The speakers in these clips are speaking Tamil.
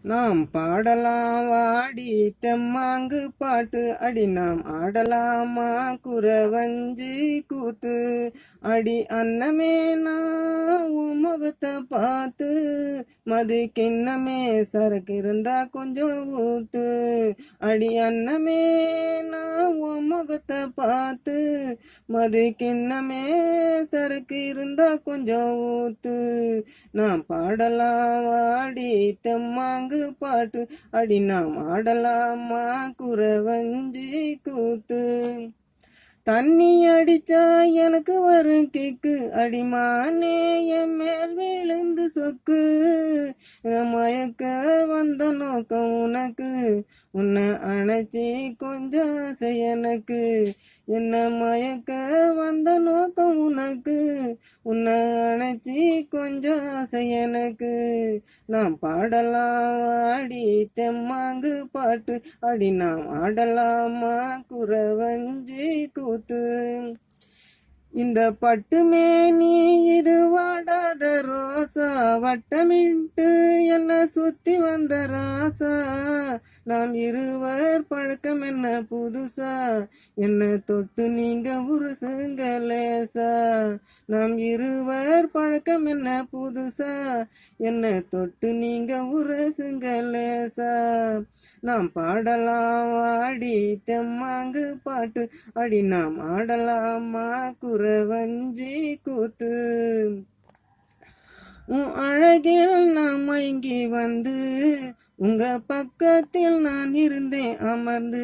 நாம் பாடலாம் வாடி தெம்மாங்கு பாட்டு அடி நாம் ஆடலாமா குறவஞ்சி கூத்து அடி அன்னமே நான் உன் முகத்தை பார்த்து மது கிண்ணமே சரக்கு இருந்தா கொஞ்சம் ஊத்து அடி அன்னமே நான் உன் முகத்தை பார்த்து மது கிண்ணமே சரக்கு இருந்தா கொஞ்சம் ஊத்து நாம் பாடலாம் வாடி தெம்மாங்கு பாட்டு அடி நாம் ஆடலாமா குறவஞ்சி கூத்து தண்ணி அடிச்சா எனக்கு வரும் கிக்கு அடிமானே என் மேல் விழுந்து சொக்கு மயக்க வந்த நோக்கம் உனக்கு உன்னை அணைச்சி கொஞ்சம் ஆசை எனக்கு என்ன மயக்க வந்த நோக்கம் உனக்கு உன்னை அணைச்சி கொஞ்சம் ஆசை எனக்கு நாம் பாடலாம் ஆடி தெம்மாங்கு பாட்டு அடி நாம் ஆடலாமா குறவஞ்சி கூத்து இந்த பட்டுமே நீ இது வாடாத ரோசா வட்டமிட்டு என்ன சுத்தி வந்த ராசா நாம் இருவர் பழக்கம் என்ன புதுசா என்ன தொட்டு நீங்க உருசுங்க லேசா நாம் இருவர் பழக்கம் என்ன புதுசா என்ன தொட்டு நீங்க உருசுங்க லேசா நாம் பாடலாம் ஆடி தெம்மாங்கு பாட்டு அடி நாம் ஆடலாமா குறவஞ்சி கூத்து உன் அழகில் நான் மயங்கி வந்து உங்க பக்கத்தில் நான் இருந்தேன் அமர்ந்து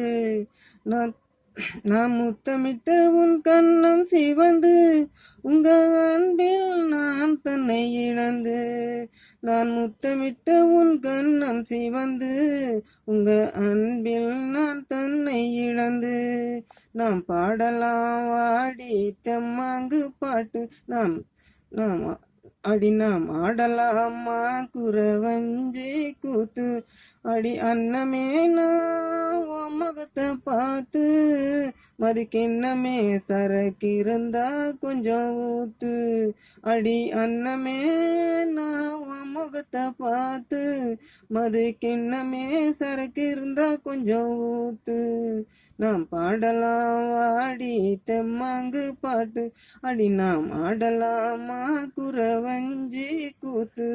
நான் முத்தமிட்டு உன் கண்ணம் சிவந்து உங்க அன்பில் நான் தன்னை இழந்து நான் முத்தமிட்டு உன் கண்ணம் சிவந்து உங்க அன்பில் நான் தன்னை இழந்து நாம் பாடலாம் வாடி தெம்மாங்கு பாட்டு நாம் நாம் அடி நாம் ஆடலாமா குறவஞ்சி கூத்து அடி அன்னமே நான் உன் முகத்தை பார்த்து மதுக்கிண்ணமே சரக்கு இருந்தா கொஞ்சம் ஊத்து அடி அன்னமே நான் உன் முகத்தை பார்த்து மதுக்கிண்ணமே சரக்கு இருந்தா கொஞ்சம் ஊத்து நாம் பாடலாம் வாடி தெம்மாங்கு பாட்டு அடி நாம் ஆடலாமா குறவஞ்சி கூத்து